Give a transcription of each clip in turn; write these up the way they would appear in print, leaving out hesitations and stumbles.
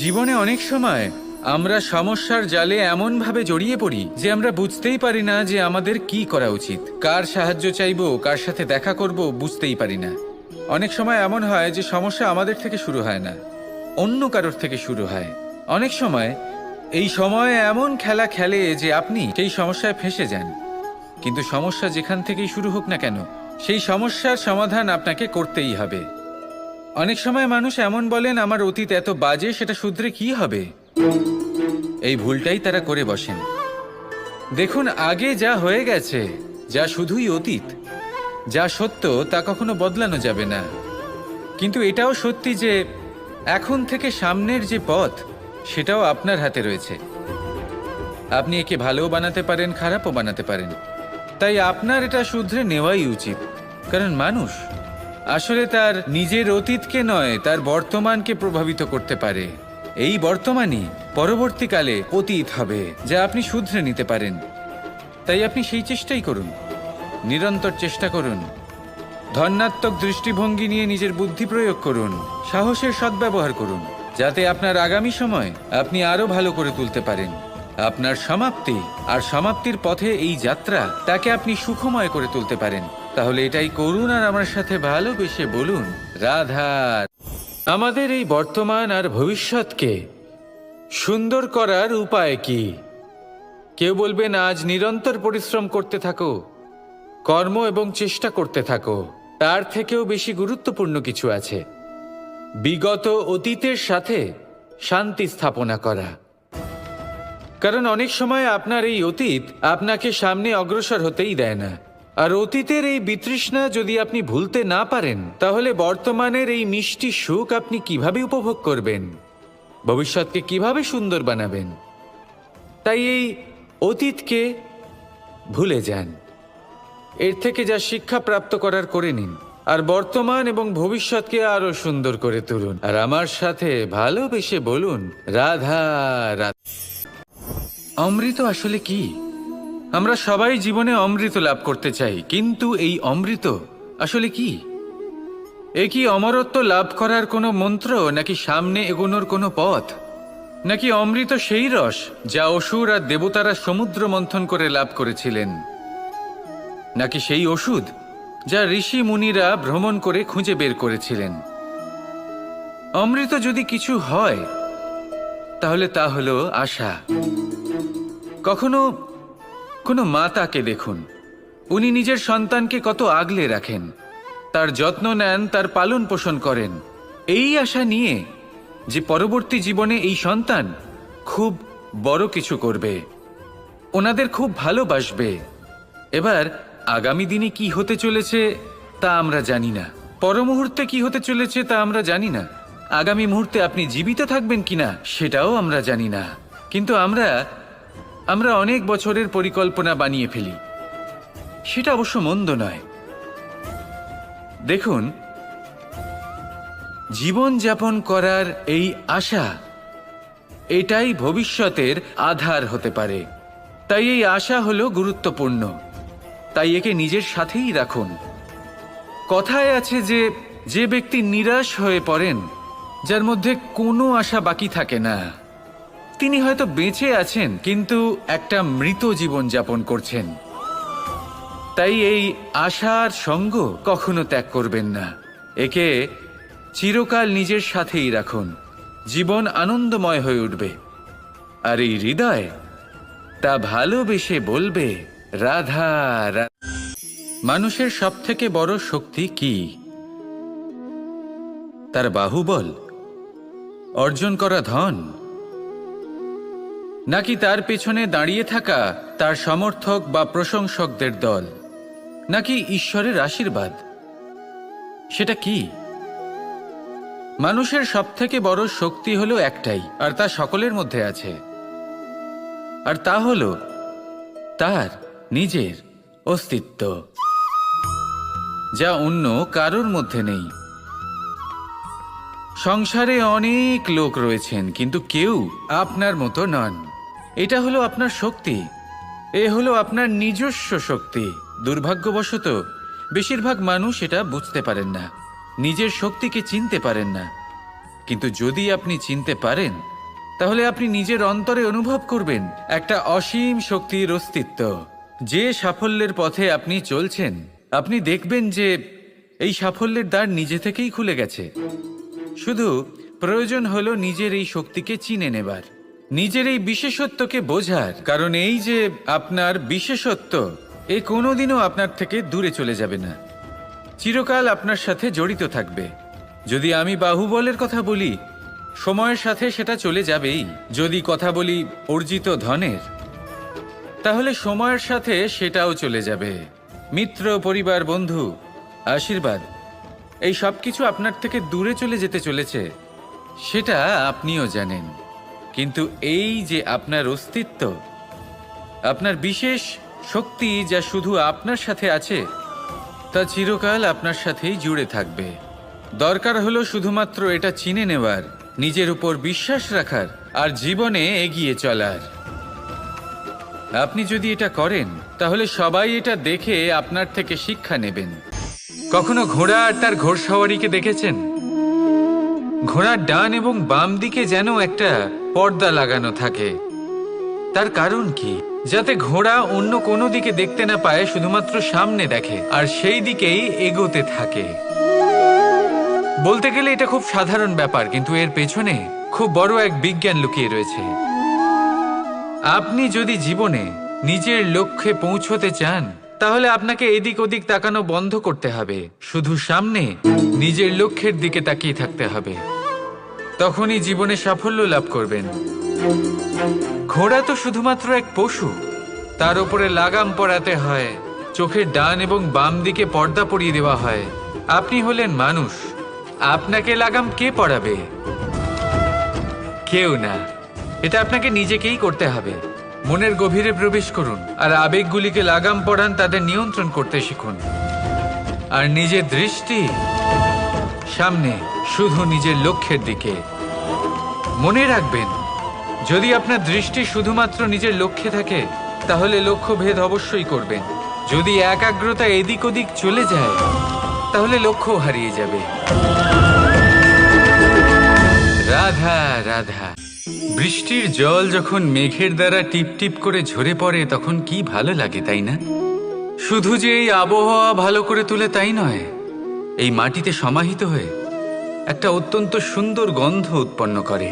জীবনে অনেক সময় আমরা সমস্যার জালে এমনভাবে জড়িয়ে পড়ি যে আমরা বুঝতেই পারি না যে আমাদের কি করা উচিত, কার সাহায্য চাইবো, কার সাথে দেখা করব বুঝতেই পারি না। অনেক সময় এমন হয় যে সমস্যা আমাদের থেকে শুরু হয় না, অন্য কারোর থেকে শুরু হয়। অনেক সময় এই সময় এমন খেলা খেলে যে আপনি সেই সমস্যায় ফেঁসে যান। কিন্তু সমস্যা যেখান থেকেই শুরু হোক না কেন, সেই সমস্যার সমাধান আপনাকে করতেই হবে। অনেক সময় মানুষ এমন বলেন, আমার অতীত এত বাজে, সেটা শুধরে কি হবে? এই ভুলটাই তারা করে বসেন। দেখুন, আগে যা হয়ে গেছে, যা শুধুই অতীত, যা সত্য তা কখনো বদলানো যাবে না। কিন্তু এটাও সত্যি যে এখন থেকে সামনের যে পথ, সেটাও আপনার হাতে রয়েছে। আপনি একে ভালোও বানাতে পারেন, খারাপও বানাতে পারেন। তাই আপনার এটা শুধরে নেওয়াই উচিত। কারণ মানুষ আসলে তার নিজের অতীতকে নয়, তার বর্তমানকে প্রভাবিত করতে পারে। এই বর্তমানই পরবর্তীকালে অতীত হবে, যা আপনি শুধরে নিতে পারেন। তাই আপনি সেই চেষ্টাই করুন, নিরন্তর চেষ্টা করুন। ধন্যাত্মক দৃষ্টিভঙ্গি নিয়ে নিজের বুদ্ধি প্রয়োগ করুন, সাহসের সদ্ব্যবহার করুন, যাতে আপনার আগামী সময় আপনি আরো ভালো করে তুলতে পারেন। আপনার সমাপ্তি আর সমাপ্তির পথে এই যাত্রা, তাকে আপনি সুখময় করে তুলতে পারেন। তাহলে এটাই করুন আর আমার সাথে ভালোবেসে বলুন, রাধা। আমাদের এই বর্তমান আর ভবিষ্যৎকে সুন্দর করার উপায় কি? কেউ বলবেন, আজ নিরন্তর পরিশ্রম করতে থাকো, কর্ম এবং চেষ্টা করতে থাকো। তার থেকেও বেশি গুরুত্বপূর্ণ কিছু আছে, বিগত অতীতের সাথে শান্তি স্থাপনা করা। কারণ অনেক সময় আপনার এই অতীত আপনাকে সামনে অগ্রসর হতেই দেয় না। আর অতীতের এই বিতৃষ্ণা যদি আপনি ভুলতে না পারেন, তাহলে বর্তমানের এই মিষ্টি সুখ আপনি কিভাবে উপভোগ করবেন? ভবিষ্যৎকে কিভাবে সুন্দর বানাবেন? তাই এই অতীতকে ভুলে যান, এর থেকে যা শিক্ষা প্রাপ্ত করার করে নিন, আর বর্তমান এবং ভবিষ্যৎকে আরো সুন্দর করে তুলুন। আর আমার সাথে ভালোবেসে বলুন, রাধা রাধা। অমৃত আসলে কি? আমরা সবাই জীবনে অমৃত লাভ করতে চাই, কিন্তু এই অমৃত আসলে কি? এ কি অমরত্ব লাভ করার কোনো মন্ত্র, নাকি সামনে এগোনোর কোনো পথ? নাকি অমৃত সেই রস যা অসুর আর দেবতারা সমুদ্র মন্থন করে লাভ করেছিলেন? নাকি সেই ওষুধ যা ঋষি মুনিরা ভ্রমণ করে খুঁজে বের করেছিলেন? অমৃত যদি কিছু হয়, তাহলে তা হলো আশা। কখনো কোনো মাতাকে দেখুন, উনি নিজের সন্তানকে কত আগলে রাখেন, তার যত্ন নেন, তার পালন পোষণ করেন, এই আশা নিয়ে যে পরবর্তী জীবনে এই সন্তান খুব বড় কিছু করবে, ওনাদের খুব ভালোবাসবে। এবার আগামী দিনে কি হতে চলেছে তা আমরা জানি না, পর মুহূর্তে কি হতে চলেছে তা আমরা জানি না, আগামী মুহূর্তে আপনি জীবিত থাকবেন কিনা সেটাও আমরা জানি না। কিন্তু আমরা অনেক বছরের পরিকল্পনা বানিয়ে ফেলি, সেটা অবশ্য মন্দ নয়। দেখুন, জীবন যাপন করার এই আশা, এটাই ভবিষ্যতের আধার হতে পারে। তাই এই আশা হলো গুরুত্বপূর্ণ, তাই একে নিজের সাথেই রাখুন। কথায় আছে যে যে ব্যক্তি নিরাশ হয়ে পড়েন, যার মধ্যে কোনো আশা বাকি থাকে না, তিনি হয়তো বেঁচে আছেন কিন্তু একটা মৃত জীবন যাপন করছেন। তাই এই আশার সঙ্গ কখনো ত্যাগ করবেন না, একে চিরকাল নিজের সাথেই রাখুন। জীবন আনন্দময় হয়ে উঠবে, আর এই হৃদয় তা ভালোবেসে বলবে, রাধা রাধা। মানুষের সবথেকে বড় শক্তি কি? তার বাহুবল, অর্জন করা ধন, নাকি তার পেছনে দাঁড়িয়ে থাকা তার সমর্থক বা প্রশংসকদের দল, নাকি ঈশ্বরের আশীর্বাদ? সেটা কি? মানুষের সবথেকে বড় শক্তি হলো একটাই, আর তা সকলের মধ্যে আছে, আর তা হলো তার নিজের অস্তিত্ব, যা অন্য কারোর মধ্যে নেই। সংসারে অনেক লোক রয়েছেন, কিন্তু কেউ আপনার মতো নন। এটা হলো আপনার শক্তি, এ হলো আপনার নিজস্ব শক্তি। দুর্ভাগ্যবশত বেশিরভাগ মানুষ এটা বুঝতে পারেন না, নিজের শক্তিকে চিনতে পারেন না। কিন্তু যদি আপনি চিনতে পারেন, তাহলে আপনি নিজের অন্তরে অনুভব করবেন একটা অসীম শক্তির অস্তিত্ব। যে সাফল্যের পথে আপনি চলছেন, আপনি দেখবেন যে এই সাফল্যের দ্বার নিজে থেকেই খুলে গেছে। শুধু প্রয়োজন হলো নিজের এই শক্তিকে চিনে নেবার, নিজের এই বিশেষত্বকে বোঝার। কারণ এই যে আপনার বিশেষত্ব, এ কোনোদিনও আপনার থেকে দূরে চলে যাবে না, চিরকাল আপনার সাথে জড়িত থাকবে। যদি আমি বাহুবলের কথা বলি, সময়ের সাথে সেটা চলে যাবেই। যদি কথা বলি অর্জিত ধনের, তাহলে সময়ের সাথে সেটাও চলে যাবে। মিত্র, পরিবার, বন্ধু, আশীর্বাদ, এই সব কিছু আপনার থেকে দূরে চলে যেতে চলেছে, সেটা আপনিও জানেন। কিন্তু এই যে আপনার অস্তিত্ব, আপনার বিশেষ শক্তি যা শুধু আপনার সাথে আছে, তা চিরকাল আপনার সাথেই জুড়ে থাকবে। দরকার হলো শুধুমাত্র এটা চিনে নেওয়ার, নিজের উপর বিশ্বাস রাখার আর জীবনে এগিয়ে চলার। আপনি যদি এটা করেন, তাহলে সবাই এটা দেখে আপনার থেকে শিক্ষা নেবেন। কখনো ঘোড়া আর তার ঘোড়সওয়ারিকে দেখেছেন? ঘোড়ার ডান এবং বাম দিকে যেন একটা পর্দা লাগানো থাকে। তার কারণ কি? যাতে ঘোড়া অন্য কোনো দিকে দেখতে না পায়, শুধুমাত্র সামনে দেখে আর সেই দিকেই এগোতে থাকে। বলতে গেলে এটা খুব সাধারণ ব্যাপার, কিন্তু এর পেছনে খুব বড় এক বিজ্ঞান লুকিয়ে রয়েছে। আপনি যদি জীবনে নিজের লক্ষ্যে পৌঁছতে চান, তাহলে আপনাকে এদিক ওদিক তাকানো বন্ধ করতে হবে, শুধু সামনে নিজের লক্ষ্যের দিকে তাকিয়ে থাকতে হবে। তখনই জীবনে সাফল্য লাভ করবেন। ঘোড়া তো শুধুমাত্র এক পশু, তার উপরে লাগাম পরাতে হয়, চোখের ডান এবং বাম দিকে পর্দা পরিয়ে দেওয়া হয়। আপনি হলেন মানুষ, আপনাকে লাগাম কে পরাবে? কেউ না। এটা আপনাকে নিজেকেই করতে হবে। মনের গভীরে প্রবেশ করুন আর আবেগগুলিকে লাগাম পরান, তাদের নিয়ন্ত্রণ করতে শিখুন। আর নিজের দৃষ্টি সামনে, শুধু নিজের লক্ষ্যের দিকে। মনে রাখবেন, যদি আপনার দৃষ্টি শুধুমাত্র নিজের লক্ষ্যে থাকে, তাহলে লক্ষ্য ভেদ অবশ্যই করবেন। যদি একাগ্রতা এদিক ওদিক চলে যায়, তাহলে লক্ষ্য হারিয়ে যাবে। রাধা রাধা। বৃষ্টির জল যখন মেঘের দ্বারা টিপ টিপ করে ঝরে পড়ে, তখন কি ভালো লাগে, তাই না? শুধু যে এই আবহাওয়া ভালো করে তোলে তাই নয়, এই মাটিতে সমাহিত হয়ে একটা অত্যন্ত সুন্দর গন্ধ উৎপন্ন করে।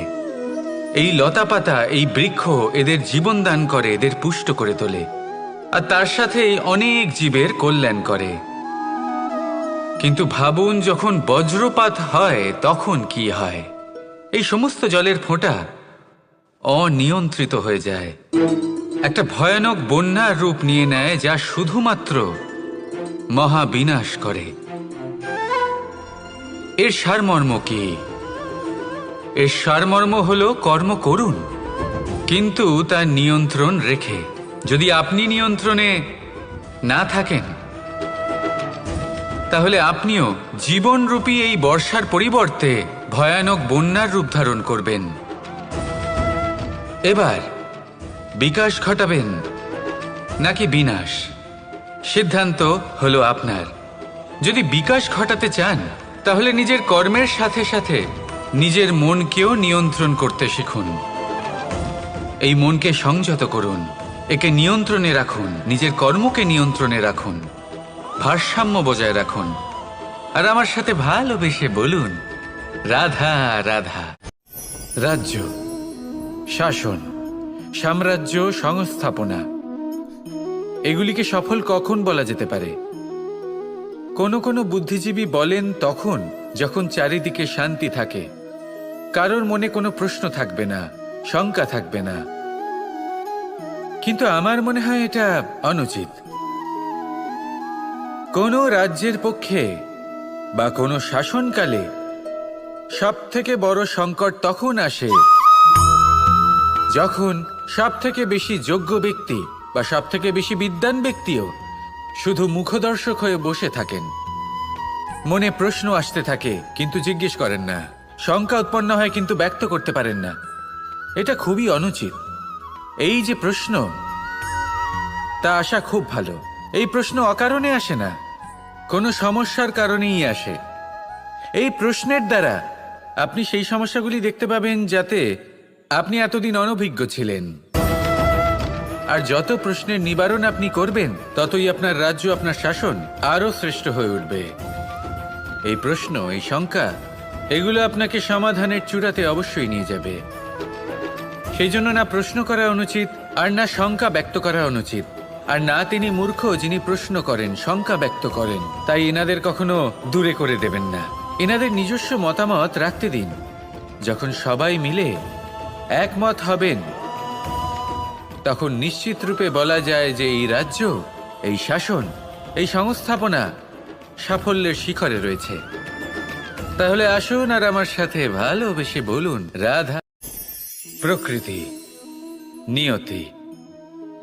এই লতা পাতা, এই বৃক্ষ এদের জীবন দান করে, এদের পুষ্ট করে তোলে, আর তার সাথেই অনেক জীবের কল্যাণ করে। কিন্তু ভাবুন, যখন বজ্রপাত হয় তখন কি হয়? এই সমস্ত জলের ফোঁটা অনিয়ন্ত্রিত হয়ে যায়, একটা ভয়ানক বন্যার রূপ নিয়ে নেয়, যা শুধুমাত্র মহাবিনাশ করে। এর সারমর্ম কি? এর সারমর্ম হলো কর্ম করুন, কিন্তু তার নিয়ন্ত্রণ রেখে। যদি আপনি নিয়ন্ত্রণে না থাকেন, তাহলে আপনিও জীবনরূপী এই বর্ষার পরিবর্তে ভয়ানক বন্যার রূপ ধারণ করবেন। এবার বিকাশ ঘটাবেন নাকি বিনাশ, সিদ্ধান্ত হলো আপনার। যদি বিকাশ ঘটাতে চান, তাহলে নিজের কর্মের সাথে সাথে নিজের মনকেও নিয়ন্ত্রণ করতে শিখুন। এই মনকে সংযত করুন, একে নিয়ন্ত্রণে রাখুন, নিজের কর্মকে নিয়ন্ত্রণে রাখুন, ভারসাম্য বজায় রাখুন। আর আমার সাথে ভালোবেসে বলুন, রাধা রাধা। রাজ্য, শাসন, সাম্রাজ্য, সংস্থাপনা, এগুলিকে সফল কখন বলা যেতে পারে? কোনো কোনো বুদ্ধিজীবী বলেন তখন, যখন চারিদিকে শান্তি থাকে, কারোর মনে কোনো প্রশ্ন থাকবে না, শঙ্কা থাকবে না। কিন্তু আমার মনে হয় এটা অনুচিত। কোনো রাজ্যের পক্ষে বা কোনো শাসনকালে সবথেকে বড় সংকট তখন আসে, যখন সবথেকে বেশি যোগ্য ব্যক্তি বা সবথেকে বেশি বিদ্বান ব্যক্তিও শুধু মুখদর্শক হয়ে বসে থাকেন। মনে প্রশ্ন আসতে থাকে কিন্তু জিজ্ঞেস করেন না, শঙ্কা উৎপন্ন হয় কিন্তু ব্যক্ত করতে পারেন না। এটা খুবই অনুচিত। এই যে প্রশ্ন, তা আসা খুব ভালো। এই প্রশ্ন অকারণে আসে না, কোনো সমস্যার কারণেই আসে। এই প্রশ্নের দ্বারা আপনি সেই সমস্যাগুলি দেখতে পাবেন যাতে আপনি এতদিন অনভিজ্ঞ ছিলেন, আর যত প্রশ্নের নিবারণ আপনি করবেন ততই আপনার রাজ্য, আপনার শাসন আরো শ্রেষ্ঠ হয়ে উঠবে। এই প্রশ্ন, এই শঙ্কা, এগুলো আপনাকে সমাধানের চূড়াতে অবশ্যই নিয়ে যাবে। সেই জন্য না প্রশ্ন করা অনুচিত, আর না শঙ্কা ব্যক্ত করা অনুচিত, আর না তিনি মূর্খ যিনি প্রশ্ন করেন, শঙ্কা ব্যক্ত করেন। তাই এনাদের কখনো দূরে করে দেবেন না, এনাদের নিজস্ব মতামত রাখতে দিন। যখন সবাই মিলে একমত হবেন তখন নিশ্চিত রূপে বলা যায় যে এই রাজ্য, এই শাসন, এই সংস্থাপনা সাফল্যের শিখরে রয়েছে। তাহলে আসুন আর আমার সাথে ভালোবেসে বলুন, রাধা। প্রকৃতি, নিয়তি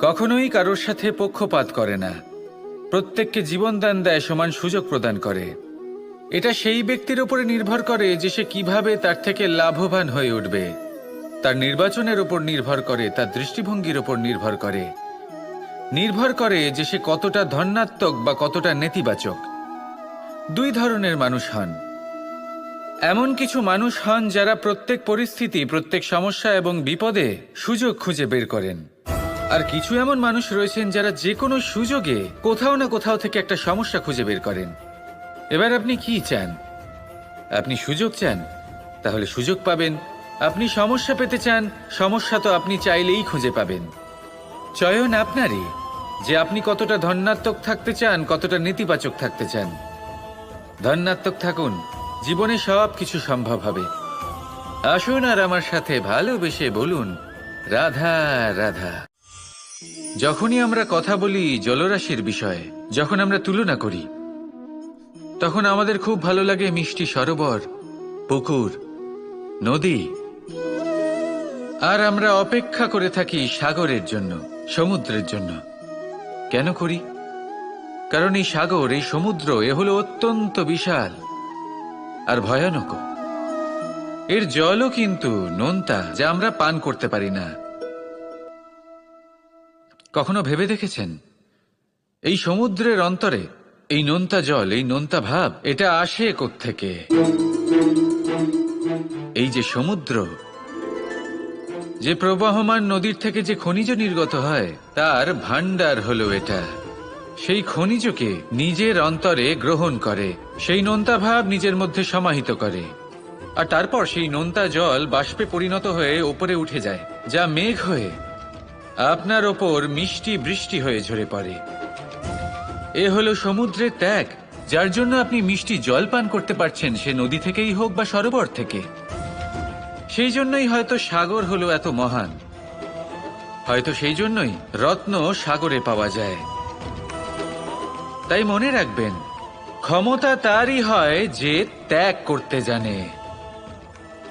কখনোই কারোর সাথে পক্ষপাত করে না, প্রত্যেককে জীবনদান দেয়, সমান সুযোগ প্রদান করে। এটা সেই ব্যক্তির উপরে নির্ভর করে যে সে কিভাবে তার থেকে লাভবান হয়ে উঠবে, তার নির্বাচনের উপর নির্ভর করে, তার দৃষ্টিভঙ্গির উপর নির্ভর করে যে সে কতটা ধনাত্মক বা কতটা নেতিবাচক। দুই ধরনের মানুষ হন। এমন কিছু মানুষ হন যারা প্রত্যেক পরিস্থিতি, প্রত্যেক সমস্যা এবং বিপদে সুযোগ খুঁজে বের করেন। আর কিছু এমন মানুষ রয়েছেন যারা যে কোনো সুযোগে কোথাও না কোথাও থেকে একটা সমস্যা খুঁজে বের করেন। এবার আপনি কি চান? আপনি সুযোগ চান, তাহলে সুযোগ পাবেন। আপনি সমস্যা পেতে চান, সমস্যা তো আপনি চাইলেই খুঁজে পাবেন। চয়ন আপনারই, যে আপনি কতটা ধনাত্মক থাকতে চান, কতটা নেতিবাচক থাকতে চান। ধনাত্মক থাকুন, জীবনে সব কিছু সম্ভব হবে। আসুন আর আমার সাথে ভালোবেসে বলুন, রাধা রাধা। যখনই আমরা কথা বলি জলরাশির বিষয়ে, যখন আমরা তুলনা করি, তখন আমাদের খুব ভালো লাগে মিষ্টি সরোবর, পুকুর, নদী। আর আমরা অপেক্ষা করে থাকি সাগরের জন্য, সমুদ্রের জন্য। কেন করি? কারণ এই সাগর, এই সমুদ্র, এ হলো অত্যন্ত বিশাল আর ভয়ানক। এর জলও কিন্তু নোনতা, যা আমরা পান করতে পারি না। কখনো ভেবে দেখেছেন এই সমুদ্রের অন্তরে এই নোনতা জল, এই নোনতা ভাব, এটা আসে কোত্থেকে? এই যে সমুদ্র, যে প্রবাহমান নদীর থেকে যে খনিজ নির্গত হয়, তার ভান্ডার হলো এটা। সেই খনিজকে নিজের অন্তরে গ্রহণ করে, সেই নোনতা ভাব নিজের মধ্যে সমাহিত করে, আর তারপর সেই নোনতা জল বাষ্পে পরিণত হয়ে ওপরে উঠে যায়, যা মেঘ হয়ে আপনার ওপর মিষ্টি বৃষ্টি হয়ে ঝরে পড়ে। এ হলো সমুদ্রের ত্যাগ, যার জন্য আপনি মিষ্টি জল পান করতে পারছেন, সে নদী থেকেই হোক বা সরোবর থেকে। সেই জন্যই হয়তো সাগর হলো এত মহান, হয়তো সেই জন্যই রত্ন সাগরে পাওয়া যায়। তাই মনে রাখবেন, ক্ষমতা তারই হয় যে ত্যাগ করতে জানে,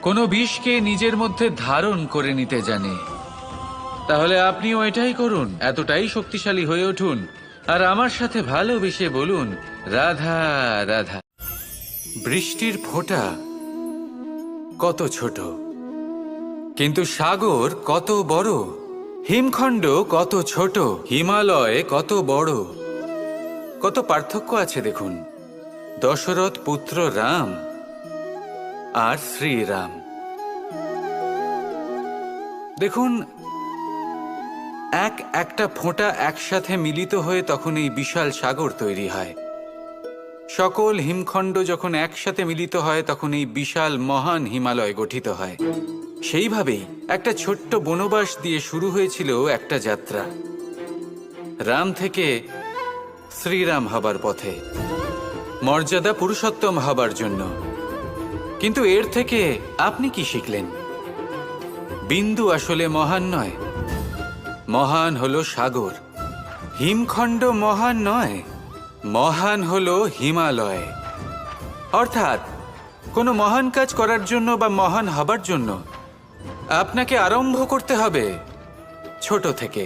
কোনো বিষকে নিজের মধ্যে ধারণ করে নিতে জানে। তাহলে আপনিও এটাই করুন, এতটাই শক্তিশালী হয়ে উঠুন, আর আমার সাথে ভালোবেসে বলুন, রাধা রাধা। বৃষ্টির ফোঁটা কত ছোট, কিন্তু সাগর কত বড়। হিমখণ্ড কত ছোট, হিমালয় কত বড়। কত পার্থক্য আছে দেখুন। দশরথ পুত্র রাম আর শ্রীরাম, দেখুন একটা ফোঁটা একসাথে মিলিত হয়ে তখন এই বিশাল সাগর তৈরি হয়। সকল হিমখণ্ড যখন একসাথে মিলিত হয় তখন এই বিশাল মহান হিমালয় গঠিত হয়। সেইভাবেই একটা ছোট্ট বনবাস দিয়ে শুরু হয়েছিল একটা যাত্রা, রাম থেকে শ্রীরাম হবার পথে, মর্যাদা পুরুষোত্তম হবার জন্য। কিন্তু এর থেকে আপনি কি শিখলেন? বিন্দু আসলে মহান নয়, মহান হলো সাগর। হিমখণ্ড মহান নয়, মহান হলো হিমালয়। অর্থাৎ কোনো মহান কাজ করার জন্য বা মহান হবার জন্য আপনাকে আরম্ভ করতে হবে ছোট থেকে।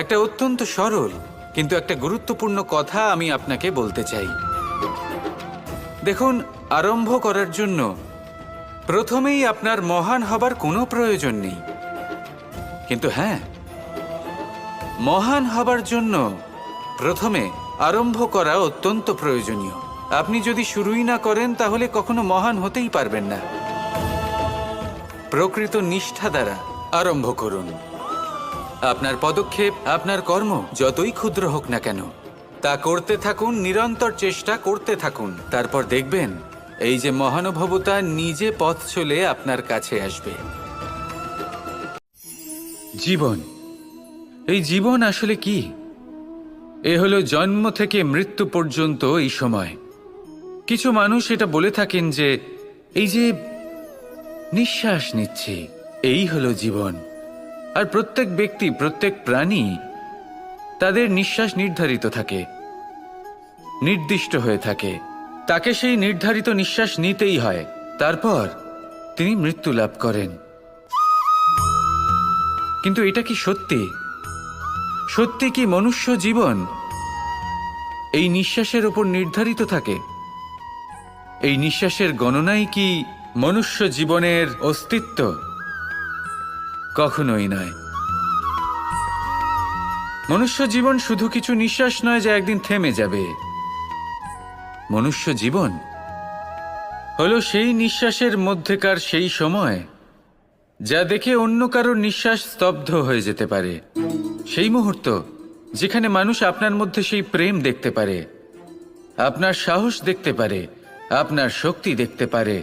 একটা অত্যন্ত সরল কিন্তু একটা গুরুত্বপূর্ণ কথা আমি আপনাকে বলতে চাই। দেখুন, আরম্ভ করার জন্য প্রথমেই আপনার মহান হবার কোনো প্রয়োজন নেই, কিন্তু হ্যাঁ, মহান হবার জন্য প্রথমে আরম্ভ করা অত্যন্ত প্রয়োজনীয়। আপনি যদি শুরুই না করেন তাহলে কখনো মহান হতেই পারবেন না। প্রকৃত নিষ্ঠা দ্বারা আরম্ভ করুন। আপনার পদক্ষেপ, আপনার কর্ম যতই ক্ষুদ্র হোক না কেন, তা করতে থাকুন, নিরন্তর চেষ্টা করতে থাকুন। তারপর দেখবেন এই যে মহানুভবতা নিজে পথ চলে আপনার কাছে আসবে। জীবন, এই জীবন আসলে কি? এ হলো জন্ম থেকে মৃত্যু পর্যন্ত এই সময়। কিছু মানুষ এটা বলে থাকেন যে এই যে নিঃশ্বাস নিচ্ছি, এই হলো জীবন। আর প্রত্যেক ব্যক্তি, প্রত্যেক প্রাণী, তাদের নিঃশ্বাস নির্ধারিত থাকে, নির্দিষ্ট হয়ে থাকে। তাকে সেই নির্ধারিত নিঃশ্বাস নিতেই হয়। তারপর তিনি মৃত্যু লাভ করেন। কিন্তু এটা কি সত্যি? সত্যি কি মনুষ্য জীবন এই নিঃশ্বাসের উপর নির্ধারিত থাকে? এই নিঃশ্বাসের গণনাই কি মনুষ্য জীবনের অস্তিত্ব? কখনোই নয়। মনুষ্য জীবন শুধু কিছু নিঃশ্বাস নয় যা একদিন থেমে যাবে। মনুষ্য জীবন হলো সেই নিঃশ্বাসের মধ্যেকার সেই সময় যা দেখে অন্য কারোর নিঃশ্বাস স্তব্ধ হয়ে যেতে পারে। সেই মুহূর্ত যেখানে মানুষ আপনার মধ্যে সেই প্রেম দেখতে পারে, আপনার সাহস দেখতে পারে, আপনার শক্তি দেখতে পারে,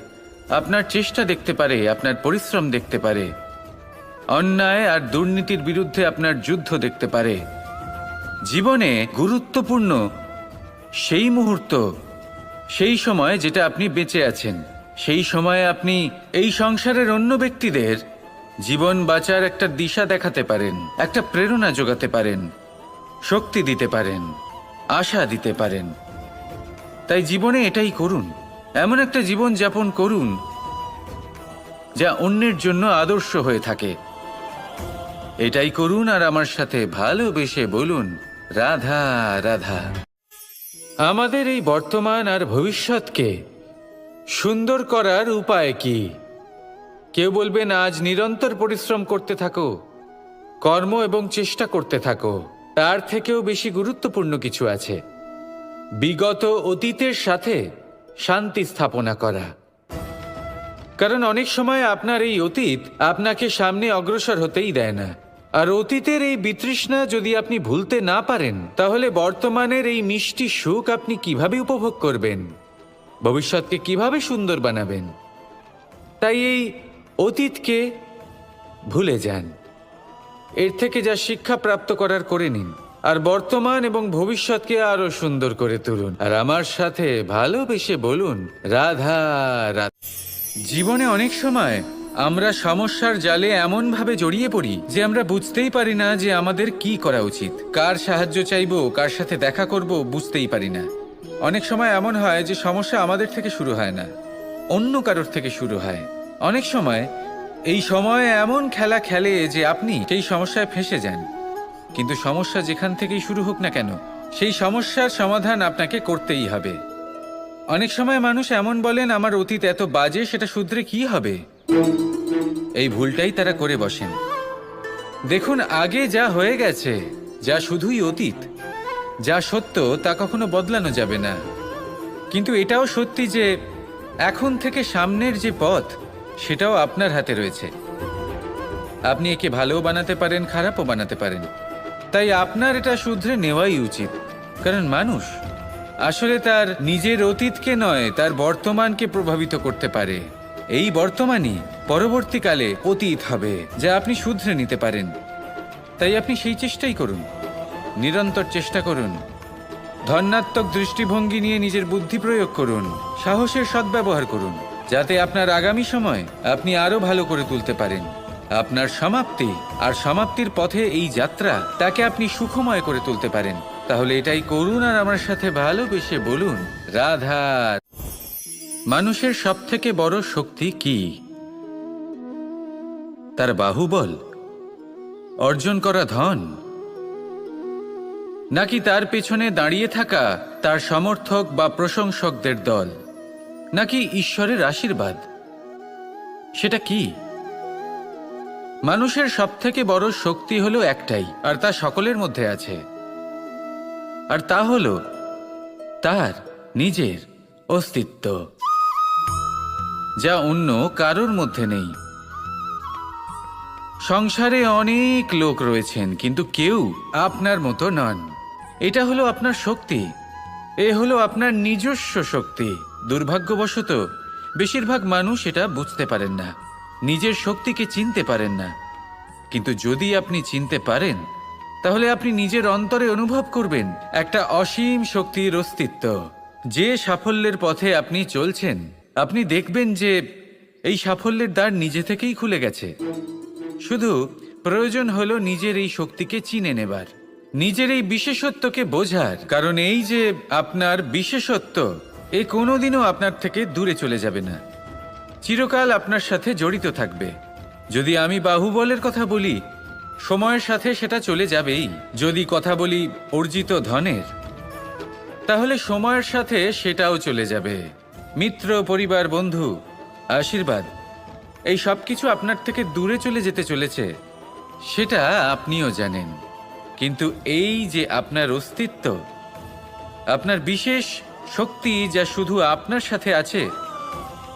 আপনার চেষ্টা দেখতে পারে, আপনার পরিশ্রম দেখতে পারে, অন্যায় আর দুর্নীতির বিরুদ্ধে আপনার যুদ্ধ দেখতে পারে। জীবনে গুরুত্বপূর্ণ সেই মুহূর্ত, সেই সময় যেটা আপনি বেঁচে আছেন। সেই সময়ে আপনি এই সংসারের অন্য ব্যক্তিদের জীবন বাঁচার একটা দিশা দেখাতে পারেন, একটা প্রেরণা যোগাতে পারেন, শক্তি দিতে পারেন, আশা দিতে পারেন। তাই জীবনে এটাই করুন। এমন একটা জীবন যাপন করুন যা অন্যের জন্য আদর্শ হয়ে থাকে। এটাই করুন আর আমার সাথে ভালোবেসে বলুন, রাধা রাধা। আমাদের এই বর্তমান আর ভবিষ্যৎকে সুন্দর করার উপায় কি? কেউ বলবেন আজ নিরন্তর পরিশ্রম করতে থাকো, কর্ম এবং চেষ্টা করতে থাকো। তার থেকেও বেশি গুরুত্বপূর্ণ কিছু আছে, বিগত অতীতের সাথে শান্তি স্থাপনা করা। কারণ অনেক সময় আপনার এই অতীত আপনাকে সামনে অগ্রসর হতেই দেয় না। আর অতীতের এই বিতৃষ্ণা যদি আপনি ভুলতে না পারেন, তাহলে বর্তমানের এই মিষ্টি সুখ আপনি কিভাবে উপভোগ করবেন? ভবিষ্যৎকে কিভাবে সুন্দর বানাবেন? তাই এই অতীতকে ভুলে যান, এর থেকে যা শিক্ষা প্রাপ্ত করার করে নিন, আর বর্তমান এবং ভবিষ্যৎকে আরো সুন্দর করে তুলুন। আর আমার সাথে ভালোবেসে বলুন, রাধা রাধা। জীবনে অনেক সময় আমরা সমস্যার জালে এমনভাবে জড়িয়ে পড়ি যে আমরা বুঝতেই পারি না যে আমাদের কি করা উচিত, কার সাহায্য চাইবো, কার সাথে দেখা করব, বুঝতেই পারি না। অনেক সময় এমন হয় যে সমস্যা আমাদের থেকে শুরু হয় না, অন্য কারোর থেকে শুরু হয়। অনেক সময় এই সময় এমন খেলা খেলে যে আপনি সেই সমস্যায় ফেঁসে যান। কিন্তু সমস্যা যেখান থেকেই শুরু হোক না কেন, সেই সমস্যার সমাধান আপনাকে করতেই হবে। অনেক সময় মানুষ এমন বলেন, আমার অতীত এত বাজে, সেটা শুধরে কি হবে? এই ভুলটাই তারা করে বসেন। দেখুন, আগে যা হয়ে গেছে, যা শুধুই অতীত, যা সত্য তা কখনো বদলানো যাবে না। কিন্তু এটাও সত্যি যে এখন থেকে সামনের যে পথ, সেটাও আপনার হাতে রয়েছে। আপনি একে ভালোও বানাতে পারেন, খারাপও বানাতে পারেন। তাই আপনার এটা শুধরে নেওয়াই উচিত। কারণ মানুষ আসলে তার নিজের অতীতকে নয়, তার বর্তমানকে প্রভাবিত করতে পারে। এই বর্তমানই পরবর্তীকালে অতীত হবে, যা আপনি শুধরে নিতে পারেন। তাই আপনি সেই চেষ্টাই করুন, নিরন্তর চেষ্টা করুন, ধন্যাত্মক দৃষ্টিভঙ্গি নিয়ে নিজের বুদ্ধি প্রয়োগ করুন, সাহসের সদ্ব্যবহার করুন, যাতে আপনার আগামী সময় আপনি আরো ভালো করে তুলতে পারেন। আপনার সমাপ্তি আর সমাপ্তির পথে এই যাত্রা, তাকে আপনি সুখময় করে তুলতে পারেন। তাহলে এটাই করুন আর আমার সাথে ভালোবেসে বলুন, রাধা। মানুষের সবথেকে বড় শক্তি কি? তার বাহুবল, অর্জন করা ধন, নাকি তার পেছনে দাঁড়িয়ে থাকা তার সমর্থক বা প্রশংসকদের দল, নাকি ঈশ্বরের আশীর্বাদ? সেটা কি? মানুষের সবথেকে বড় শক্তি হলো একটাই, আর তা সকলের মধ্যে আছে। আর তা হলো তার নিজের অস্তিত্ব, যা অন্য কারোর মধ্যে নেই। সংসারে অনেক লোক রয়েছেন, কিন্তু কেউ আপনার মতো নন। এটা হলো আপনার শক্তি, এ হলো আপনার নিজস্ব শক্তি। দুর্ভাগ্যবশত বেশিরভাগ মানুষ এটা বুঝতে পারেন না, নিজের শক্তিকে চিনতে পারেন না। কিন্তু যদি আপনি চিনতে পারেন, তাহলে আপনি নিজের অন্তরে অনুভব করবেন একটা অসীম শক্তির অস্তিত্ব। যে সাফল্যের পথে আপনি চলছেন, আপনি দেখবেন যে এই সাফল্যের দ্বার নিজে থেকেই খুলে গেছে। শুধু প্রয়োজন হলো নিজের এই শক্তিকে চিনে নেবার, নিজের এই বিশেষত্বকে বোঝার। কারণ এই যে আপনার বিশেষত্ব, এ কোনোদিনও আপনার থেকে দূরে চলে যাবে না, চিরকাল আপনার সাথে জড়িত থাকবে। যদি আমি বাহুবলের কথা বলি, সময়ের সাথে সেটা চলে যাবেই। যদি কথা বলি অর্জিত ধনের, তাহলে সময়ের সাথে সেটাও চলে যাবে। মিত্র, পরিবার, বন্ধু, আশীর্বাদ, এই সব কিছু আপনার থেকে দূরে চলে যেতে চলেছে, সেটা আপনিও জানেন। কিন্তু এই যে আপনার অস্তিত্ব, আপনার বিশেষ শক্তি যা শুধু আপনার সাথে আছে,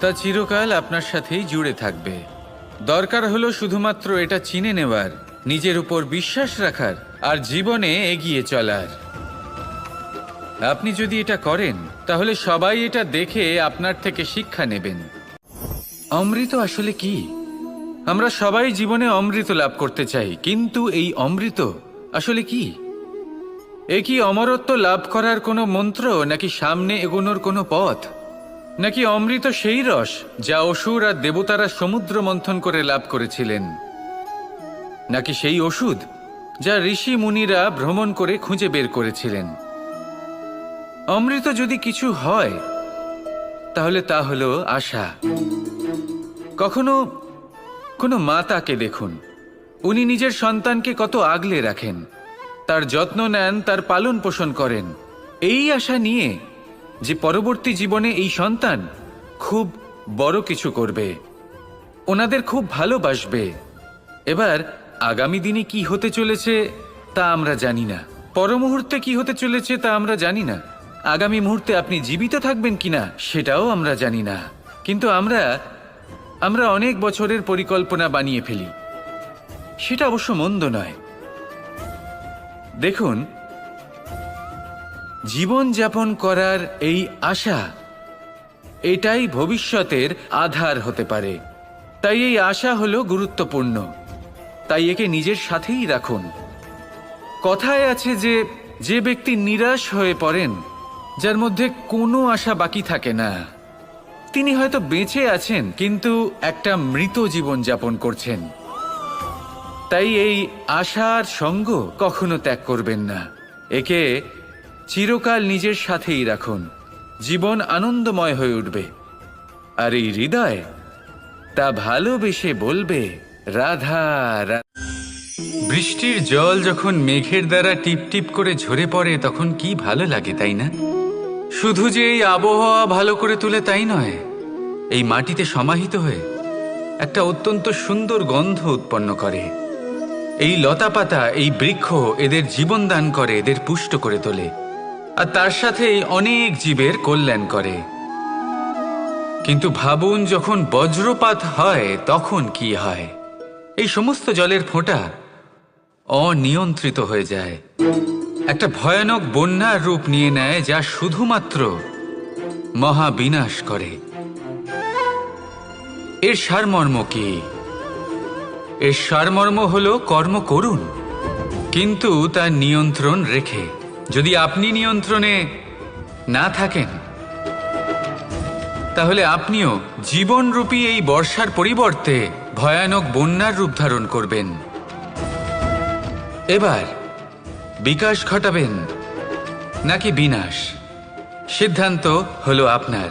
তা চিরকাল আপনার সাথেই জুড়ে থাকবে। দরকার হলো শুধুমাত্র এটা চিনে নেওয়ার, নিজের উপর বিশ্বাস রাখার আর জীবনে এগিয়ে চলার। আপনি যদি এটা করেন, তাহলে সবাই এটা দেখে আপনার থেকে শিক্ষা নেবেন। অমৃত আসলে কি? আমরা সবাই জীবনে অমৃত লাভ করতে চাই, কিন্তু এই অমৃত আসলে কি? এ কি অমরত্ব লাভ করার কোনো মন্ত্র, নাকি সামনে এগোনোর কোনো পথ? নাকি অমৃত সেই রস যা অসুর আর দেবতারা সমুদ্র মন্থন করে লাভ করেছিলেন? নাকি সেই ওষুধ যা ঋষি মুনিরা ভ্রমণ করে খুঁজে বের করেছিলেন? অমৃত যদি কিছু হয়, তাহলে তা হলো আশা। কখনো কোনো মাতাকে দেখুন, উনি নিজের সন্তানকে কত আগলে রাখেন, তার যত্ন নেন, তার পালন পোষণ করেন, এই আশা নিয়ে যে পরবর্তী জীবনে এই সন্তান খুব বড় কিছু করবে, ওনাদের খুব ভালোবাসবে। এবার আগামী দিনে কি হতে চলেছে তা আমরা জানি না, পরমুহূর্তে কি হতে চলেছে তা আমরা জানি না, আগামী মুহূর্তে আপনি জীবিত থাকবেন কিনা সেটাও আমরা জানি না। কিন্তু আমরা অনেক বছরের পরিকল্পনা বানিয়ে ফেলি, সেটা অবশ্য মন্দ নয়। দেখুন, জীবন যাপন করার এই আশা, এটাই ভবিষ্যতের আধার হতে পারে। তাই এই আশা হলো গুরুত্বপূর্ণ, তাই একে নিজের সাথেই রাখুন। কথায় আছে যে যে ব্যক্তি নিরাশ হয়ে পড়েন, যার মধ্যে কোনো আশা বাকি থাকে না, তিনি হয়তো বেঁচে আছেন কিন্তু একটা মৃত জীবন যাপন করছেন। তাই এই আশার সঙ্গ কখনো ত্যাগ করবেন না, একে চিরকাল নিজের সাথেই রাখুন। জীবন আনন্দময় হয়ে উঠবে, আর এই হৃদয় তা ভালোবেসে বলবে রাধা রাধা। বৃষ্টির জল যখন মেঘের দ্বারা টিপ টিপ করে ঝরে পড়ে, তখন কি ভালো লাগে, তাই না? শুধু যে এই আবহাওয়া ভালো করে তোলে তাই নয়, এই মাটিতে সমাহিত হয়ে একটা অত্যন্ত সুন্দর গন্ধ উৎপন্ন করে। এই লতাপাতা, এই বৃক্ষ এদের জীবন দান করে, এদের পুষ্ট করে তোলে, আর তার সাথেই অনেক জীবের কল্যাণ করে। কিন্তু ভাবুন, যখন বজ্রপাত হয় তখন কি হয়? এই সমস্ত জলের ফোঁটা অনিয়ন্ত্রিত হয়ে যায়, একটা ভয়ানক বন্যার রূপ নিয়ে নেয়, যা শুধুমাত্র মহাবিনাশ করে। এর সারমর্ম কি? এর সারমর্ম হলো কর্ম করুন, কিন্তু তার নিয়ন্ত্রণ রেখে। যদি আপনি নিয়ন্ত্রণে না থাকেন, তাহলে আপনিও জীবনরূপী এই বর্ষার পরিবর্তে ভয়ানক বন্যার রূপ ধারণ করবেন। এবার বিকাশ ঘটাবেন নাকি বিনাশ, সিদ্ধান্ত হলো আপনার।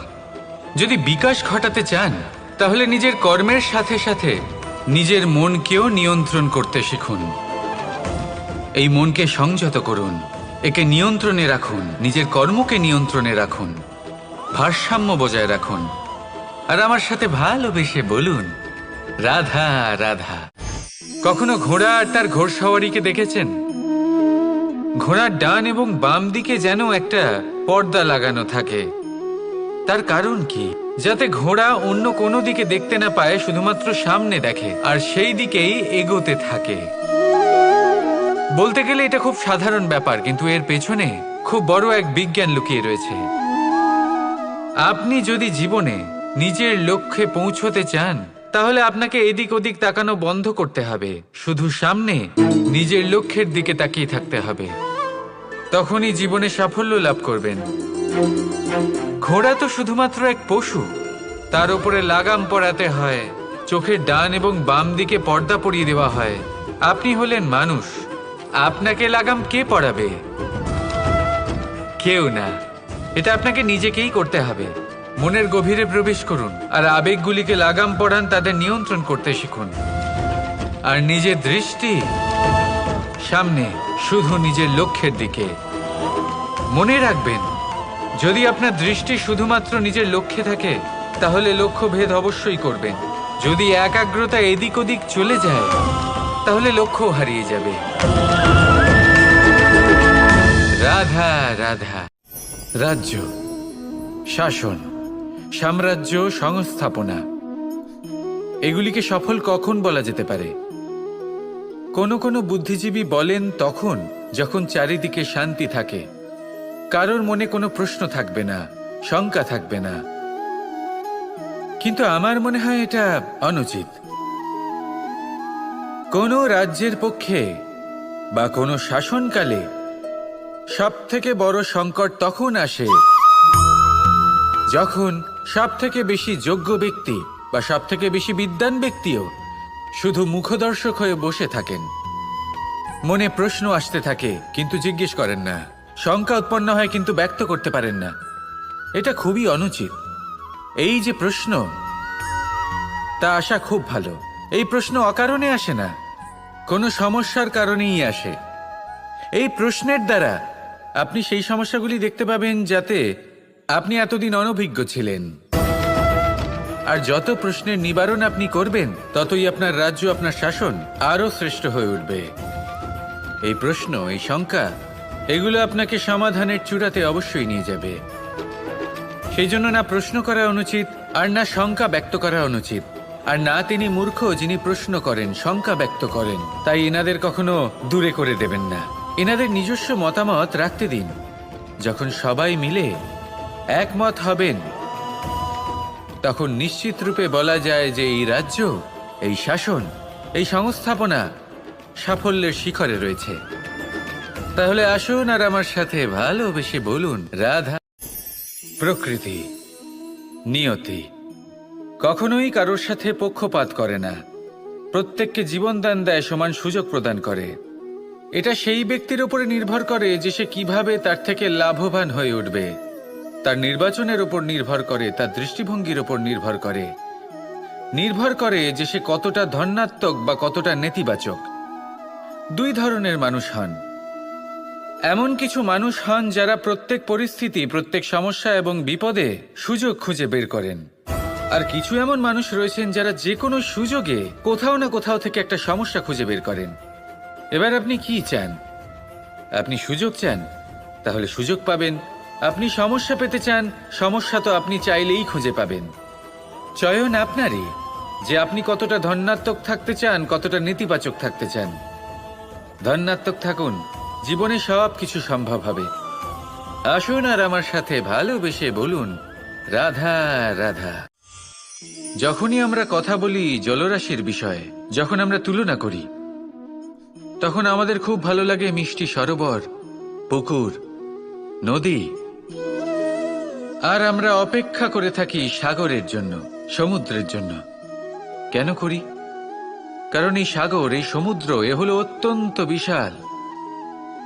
যদি বিকাশ ঘটাতে চান, তাহলে নিজের কর্মের সাথে সাথে নিজের মনকেও নিয়ন্ত্রণ করতে শিখুন। এই মনকে সংযত করুন, একে নিয়ন্ত্রণে রাখুন, নিজের কর্মকে নিয়ন্ত্রণে রাখুন, ভারসাম্য বজায় রাখুন, আর আমার সাথে ভালোবেসে বলুন রাধা রাধা। কখনো ঘোড়া আর তার ঘোড়সওয়ারিকে দেখেছেন? ঘোড়ার ডান এবং বাম দিকে যেন একটা পর্দা লাগানো থাকে। তার কারণ কি? যাতে ঘোড়া অন্য কোনো দিকে দেখতে না পায়, শুধুমাত্র সামনে দেখে আর সেই দিকেই এগোতে থাকে। বলতে গেলে এটা খুব সাধারণ ব্যাপার, কিন্তু এর পেছনে খুব বড় এক বিজ্ঞান লুকিয়ে রয়েছে। আপনি যদি জীবনে নিজের লক্ষ্যে পৌঁছতে চান, তাহলে আপনাকে এদিক ওদিক তাকানো বন্ধ করতে হবে, শুধু সামনে নিজের লক্ষ্যের দিকে তাকিয়ে থাকতে হবে। তখনই জীবনে সাফল্য লাভ করবেন। ঘোড়া তো শুধুমাত্র এক পশু, তার উপরে লাগাম পরাতে হয়, চোখের ডান এবং বাম দিকে পর্দা পরিয়ে দেওয়া হয়। আপনি হলেন মানুষ, আপনাকে লাগাম কে পরাবে? কেউ না। এটা আপনাকে নিজেকেই করতে হবে। মনের গভীরে প্রবেশ করুন আর আবেগগুলিকে লাগাম পরান, তাদের নিয়ন্ত্রণ করতে শিখুন। আর নিজের দৃষ্টি সামনে, শুধু নিজের লক্ষ্যের দিকে। মনে রাখবেন, যদি আপনার দৃষ্টি শুধুমাত্র নিজের লক্ষ্যে থাকে, তাহলে লক্ষ্য ভেদ অবশ্যই করবেন। যদি একাগ্রতা এদিক ওদিক চলে যায়, তাহলে লক্ষ্য হারিয়ে যাবে। রাধা রাধা। রাজ্য, শাসন, সাম্রাজ্য, সংস্থাপনা, এগুলিকে সফল কখন বলা যেতে পারে? কোনো বুদ্ধিজীবী বলেন তখন যখন চারিদিকে শান্তি থাকে, কারোর মনে কোনো প্রশ্ন থাকবে না, শঙ্কা থাকবে না। কিন্তু আমার মনে হয় এটা অনুচিত। কোনো রাজ্যের পক্ষে বা কোনো শাসনকালে সবথেকে বড় সংকট তখন আসে যখন সবথেকে বেশি যোগ্য ব্যক্তি বা সবথেকে বেশি বিদ্বান ব্যক্তিও শুধু মুখদর্শক হয়ে বসে থাকেন। মনে প্রশ্ন আসতে থাকে কিন্তু জিজ্ঞেস করেন না, শঙ্কা উৎপন্ন হয় কিন্তু ব্যক্ত করতে পারেন না। এটা খুবই অনুচিত। এই যে প্রশ্ন, তা আসা খুব ভালো। এই প্রশ্ন অকারণে আসে না, কোনো সমস্যার কারণেই আসে। এই প্রশ্নের দ্বারা আপনি সেই সমস্যাগুলি দেখতে পাবেন যাতে আপনি এতদিন অনভিজ্ঞ ছিলেন। আর যত প্রশ্নের নিবারণ আপনি করবেন, ততই আপনার রাজ্য, আপনার শাসন আরও শ্রেষ্ঠ হয়ে উঠবে। এই প্রশ্ন, এই শঙ্কা, এগুলো আপনাকে সমাধানের চূড়াতে অবশ্যই নিয়ে যাবে। সেই জন্য না প্রশ্ন করা অনুচিত, আর না শঙ্কা ব্যক্ত করা অনুচিত, আর না তিনি মূর্খ যিনি প্রশ্ন করেন, শঙ্কা ব্যক্ত করেন। তাই এনাদের কখনো দূরে করে দেবেন না। এনাদের নিজস্ব মতামত রাখতে দিন। যখন সবাই মিলে একমত হবেন, তখন নিশ্চিত রূপে বলা যায় যে এই রাজ্য, এই শাসন, এই সংস্থাপনা সাফল্যের শিখরে রয়েছে। তাহলে আসুন আর আমার সাথে ভালোবেসে বলুন, রাধা। প্রকৃতি, নিয়তি কখনোই কারোর সাথে পক্ষপাত করে না। প্রত্যেককে জীবনদান দেয়, সমান সুযোগ প্রদান করে। এটা সেই ব্যক্তির উপরে নির্ভর করে যে সে কিভাবে তার থেকে লাভবান হয়ে উঠবে। তার নির্বাচনের উপর নির্ভর করে, তার দৃষ্টিভঙ্গির উপর নির্ভর করে যে সে কতটা ধনাত্মক বা কতটা নেতিবাচক। দুই ধরনের মানুষ হন। এমন কিছু মানুষ হন যারা প্রত্যেক পরিস্থিতি, প্রত্যেক সমস্যা এবং বিপদে সুযোগ খুঁজে বের করেন। আর কিছু এমন মানুষ রয়েছেন যারা যে কোনো সুযোগে কোথাও না কোথাও থেকে একটা সমস্যা খুঁজে বের করেন। এবার আপনি কি চান? আপনি সুযোগ চান, তাহলে সুযোগ পাবেন। আপনি সমস্যা পেতে চান, সমস্যা তো আপনি চাইলেই খুঁজে পাবেন। চয়ন আপনারই, যে আপনি কতটা ধনাত্মক থাকতে চান, কতটা নেতিবাচক থাকতে চান। ধনাত্মক থাকুন, জীবনে সব কিছু সম্ভব হবে। আসুন আর আমার সাথে ভালোবেসে বলুন, রাধা রাধা। যখনই আমরা কথা বলি জলরাশির বিষয়ে, যখন আমরা তুলনা করি, তখন আমাদের খুব ভালো লাগে মিষ্টি সরোবর, পুকুর, নদী। আর আমরা অপেক্ষা করে থাকি সাগরের জন্য, সমুদ্রের জন্য। কেন করি? কারণ এই সাগর, এই সমুদ্র, এ হলো অত্যন্ত বিশাল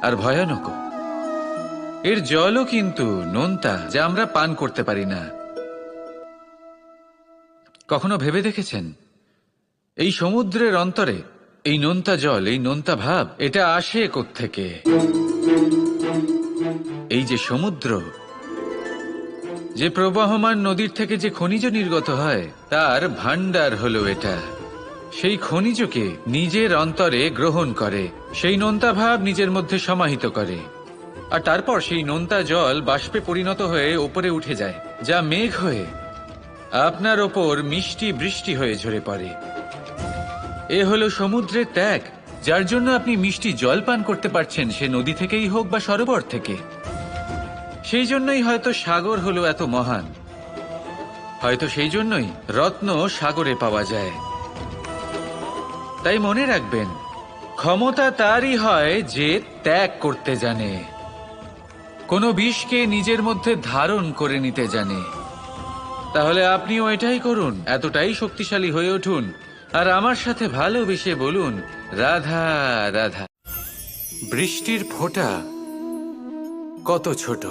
আর ভয়ানক। এর জলও কিন্তু নোনতা, যা আমরা পান করতে পারি না। কখনো ভেবে দেখেছেন এই সমুদ্রের অন্তরে এই নোনতা জল, এই নোনতা ভাব, এটা আসে কোত্থেকে? এই যে সমুদ্র, যে প্রবাহমান নদীর থেকে যে খনিজ নির্গত হয়, তার ভান্ডার হলো এটা। সেই খনিজকে নিজের অন্তরে গ্রহণ করে, সেই নোনতা ভাব নিজের মধ্যে সমাহিত করে, আর তারপর সেই নোনতা জল বাষ্পে পরিণত হয়ে ওপরে উঠে যায়, যা মেঘ হয়ে আপনার ওপর মিষ্টি বৃষ্টি হয়ে ঝরে পড়ে। এ হলো সমুদ্রের ত্যাগ, যার জন্য আপনি মিষ্টি জল পান করতে পারছেন, সে নদী থেকেই হোক বা সরোবর থেকে। সেই জন্যই হয়তো সাগর হলো এত মহান, হয়তো সেই জন্যই রত্ন সাগরে পাওয়া যায়। তাই মনে রাখবেন, ক্ষমতা তারই হয় যে ত্যাগ করতে জানে, কোনো বিষকে নিজের মধ্যে ধারণ করে নিতে জানে। তাহলে আপনিও এটাই করুন, এতটাই শক্তিশালী হয়ে উঠুন, আর আমার সাথে ভালোবেসে বলুন, রাধা রাধা। বৃষ্টির ফোঁটা কত ছোট,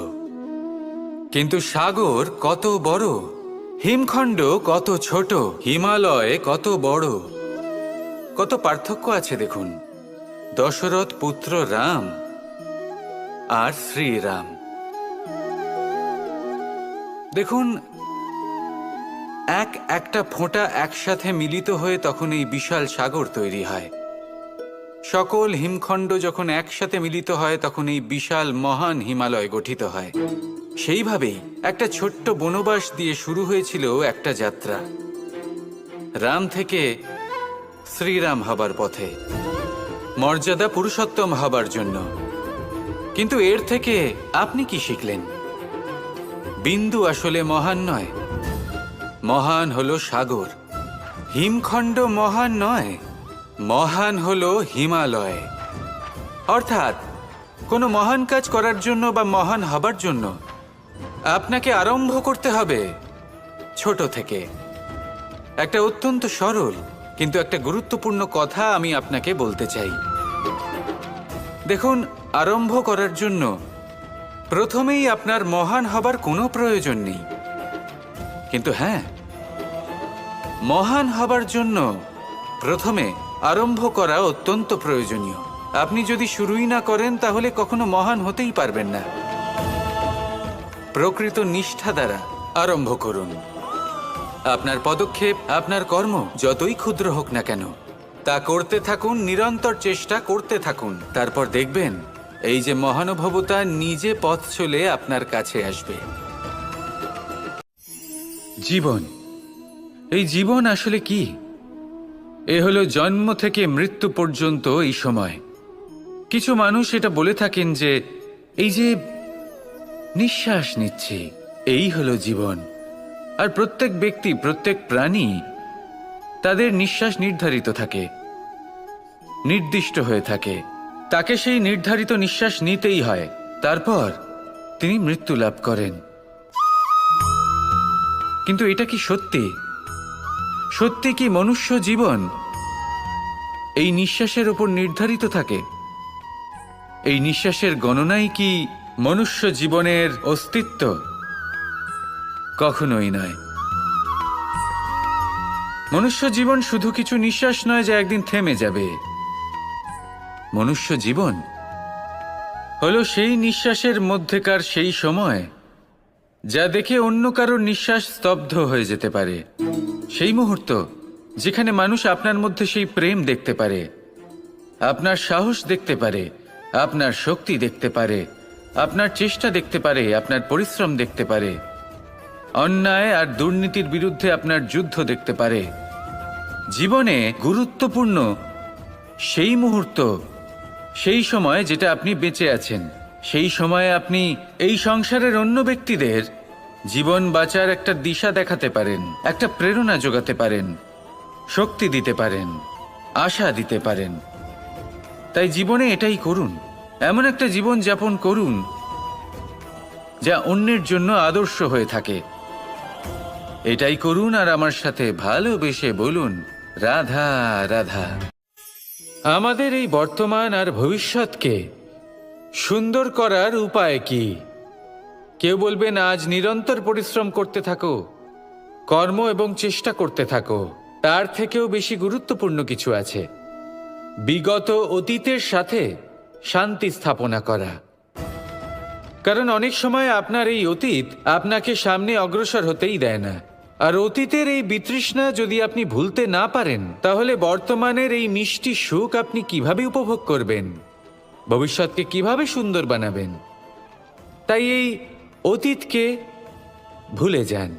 কিন্তু সাগর কত বড়, হিমখণ্ড কত ছোট, হিমালয় কত বড়। কত পার্থক্য আছে দেখুন, দশরথ পুত্র রাম আর শ্রীরাম। দেখুন, একটা ফোঁটা একসাথে মিলিত হয়ে তখন এই বিশাল সাগর তৈরি হয়। সকল হিমখণ্ড যখন একসাথে মিলিত হয় তখন এই বিশাল মহান হিমালয় গঠিত হয়। সেইভাবেই একটা ছোট্ট বনবাস দিয়ে শুরু হয়েছিল একটা যাত্রা, রাম থেকে শ্রীরাম হবার পথে, মর্যাদা পুরুষোত্তম হবার জন্য। কিন্তু এর থেকে আপনি কি শিখলেন? বিন্দু আসলে মহান নয়, মহান হলো সাগর। হিমখণ্ড মহান নয়, মহান হলো হিমালয়। অর্থাৎ কোনো মহান কাজ করার জন্য বা মহান হবার জন্য আপনাকে আরম্ভ করতে হবে ছোট থেকে। একটা অত্যন্ত সরল কিন্তু একটা গুরুত্বপূর্ণ কথা আমি আপনাকে বলতে চাই। দেখুন, আরম্ভ করার জন্য প্রথমেই আপনার মহান হবার কোনো প্রয়োজন নেই, কিন্তু হ্যাঁ, মহান হবার জন্য প্রথমে আরম্ভ করা অত্যন্ত প্রয়োজনীয়। আপনি যদি শুরুই না করেন তাহলে কখনো মহান হতেই পারবেন না। প্রকৃত নিষ্ঠা দ্বারা আরম্ভ করুন। আপনার পদক্ষেপ, আপনার কর্ম যতই ক্ষুদ্র হোক না কেন, তা করতে থাকুন, নিরন্তর চেষ্টা করতে থাকুন। তারপর দেখবেন এই যে মহানুভবতা নিজে পথ চলে আপনার কাছে আসবে। জীবন, এই জীবন আসলে কি? এ হলো জন্ম থেকে মৃত্যু পর্যন্ত এই সময়। কিছু মানুষ এটা বলে থাকেন যে এই যে নিঃশ্বাস নিচ্ছি, এই হলো জীবন। আর প্রত্যেক ব্যক্তি, প্রত্যেক প্রাণী, তাদের নিঃশ্বাস নির্ধারিত থাকে, নির্দিষ্ট হয়ে থাকে। তাকে সেই নির্ধারিত নিঃশ্বাস নিতেই হয়, তারপর তিনি মৃত্যু লাভ করেন। কিন্তু এটা কি সত্যি? সত্যি কি মনুষ্য জীবন এই নিঃশ্বাসের উপর নির্ধারিত থাকে? এই নিঃশ্বাসের গণনাই কি মনুষ্য জীবনের অস্তিত্ব? কখনোই নয়। মনুষ্য জীবন শুধু কিছু নিঃশ্বাস নয় যা একদিন থেমে যাবে। মনুষ্য জীবন হলো সেই নিঃশ্বাসের মধ্যেকার সেই সময় যা দেখে অন্য কারোর নিঃশ্বাস স্তব্ধ হয়ে যেতে পারে। সেই মুহূর্ত যেখানে মানুষ আপনার মধ্যে সেই প্রেম দেখতে পারে, আপনার সাহস দেখতে পারে, আপনার শক্তি দেখতে পারে, আপনার চেষ্টা দেখতে পারে, আপনার পরিশ্রম দেখতে পারে, অন্যায় আর দুর্নীতির বিরুদ্ধে আপনার যুদ্ধ দেখতে পারে। জীবনে গুরুত্বপূর্ণ সেই মুহূর্ত, সেই সময় যেটা আপনি বেঁচে আছেন। সেই সময়ে আপনি এই সংসারের অন্য ব্যক্তিদের জীবন বাঁচার একটা দিশা দেখাতে পারেন, একটা প্রেরণা যোগাতে পারেন, শক্তি দিতে পারেন, আশা দিতে পারেন। তাই জীবনে এটাই করুন, এমন একটা জীবন যাপন করুন যা অন্যের জন্য আদর্শ হয়ে থাকে। এটাই করুন আর আমার সাথে ভালোবেসে বলুন, রাধা রাধা। আমাদের এই বর্তমান আর ভবিষ্যৎকে সুন্দর করার উপায় কি? কেউ বলবেন আজ নিরন্তর পরিশ্রম করতে থাকো, কর্ম এবং চেষ্টা করতে থাকো। তার থেকেও বেশি গুরুত্বপূর্ণ কিছু আছে, বিগত অতীতের সাথে শান্তি স্থাপনা করা। কারণ অনেক সময় আপনার এই অতীত আপনাকে সামনে অগ্রসর হতেই দেয় না। আর অতীতের এই বিতৃষ্ণা যদি আপনি ভুলতে না পারেন, তাহলে বর্তমানের এই মিষ্টি সুখ আপনি কিভাবে উপভোগ করবেন? ভবিষ্যৎকে কিভাবে সুন্দর বানাবেন? তাই এই অতীতকে ভুলে যান,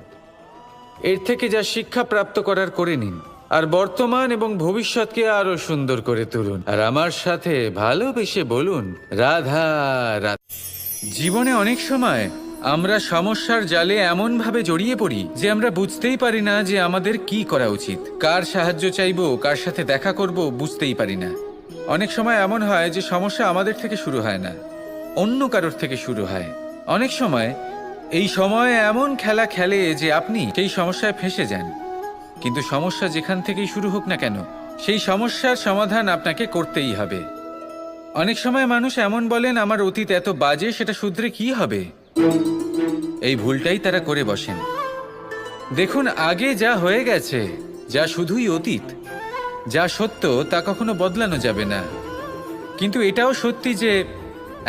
এর থেকে যা শিক্ষা প্রাপ্ত করার করে নিন, আর বর্তমান এবং ভবিষ্যৎকে আরো সুন্দর করে তুলুন। আর আমার সাথে ভালোবেসে বলুন, রাধা রাধা। জীবনে অনেক সময় আমরা সমস্যার জালে এমনভাবে জড়িয়ে পড়ি যে আমরা বুঝতেই পারি না যে আমাদের কি করা উচিত, কার সাহায্য চাইবো, কার সাথে দেখা করব, বুঝতেই পারি না। অনেক সময় এমন হয় যে সমস্যা আমাদের থেকে শুরু হয় না, অন্য কারোর থেকে শুরু হয়। অনেক সময় এই সময় এমন খেলা খেলে যে আপনি সেই সমস্যায় ফেঁসে যান। কিন্তু সমস্যা যেখান থেকেই শুরু হোক না কেন, সেই সমস্যার সমাধান আপনাকে করতেই হবে। অনেক সময় মানুষ এমন বলেন, আমার অতীত এত বাজে, সেটা শুধরে কি হবে? এই ভুলটাই তারা করে বসেন। দেখুন, আগে যা হয়ে গেছে, যা শুধুই অতীত, যা সত্য তা কখনো বদলানো যাবে না। কিন্তু এটাও সত্যি যে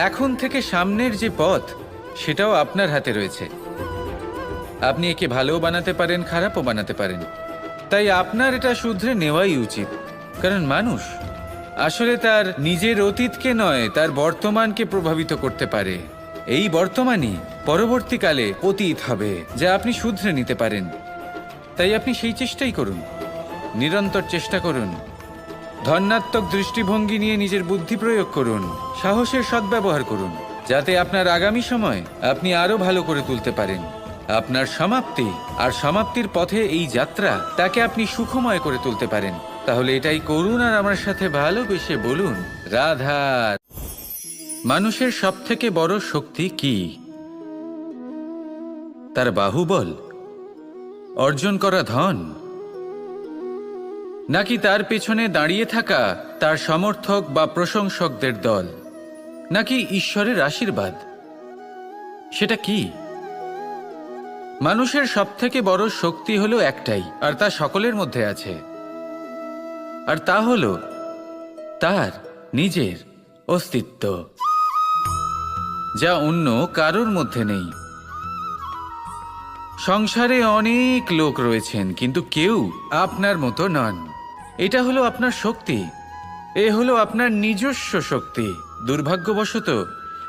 এখন থেকে সামনের যে পথ, সেটাও আপনার হাতে রয়েছে। আপনি একে ভালোও বানাতে পারেন, খারাপও বানাতে পারেন। তাই আপনার এটা শুধরে নেওয়াই উচিত। কারণ মানুষ আসলে তার নিজের অতীতকে নয়, তার বর্তমানকে প্রভাবিত করতে পারে। এই বর্তমানই পরবর্তীকালে অতীত হবে, যা আপনি শুধরে নিতে পারেন। তাই আপনি সেই চেষ্টাই করুন, নিরন্তর চেষ্টা করুন। ধন্যাত্মক দৃষ্টিভঙ্গি নিয়ে নিজের বুদ্ধি প্রয়োগ করুন, সাহসের সদ্ব্যবহার করুন, যাতে আপনার আগামী সময় আপনি আরো ভালো করে তুলতে পারেন। আপনার সমাপ্তি আর সমাপ্তির পথে এই যাত্রা, তাকে আপনি সুখময় করে তুলতে পারেন। তাহলে এটাই করুন আর আমার সাথে ভালোবেসে বলুন, রাধা। মানুষের সবথেকে বড় শক্তি কি? তার বাহুবল, অর্জন করা ধন, নাকি তার পেছনে দাঁড়িয়ে থাকা তার সমর্থক বা প্রশংসকদের দল, নাকি ঈশ্বরের আশীর্বাদ? সেটা কি? মানুষের সবথেকে বড় শক্তি হলো একটাই, আর তা সকলের মধ্যে আছে। আর তা হলো তার নিজের অস্তিত্ব, যা অন্য কারোর মধ্যে নেই। সংসারে অনেক লোক রয়েছেন, কিন্তু কেউ আপনার মতো নন। এটা হলো আপনার শক্তি, এ হলো আপনার নিজস্ব শক্তি। দুর্ভাগ্যবশত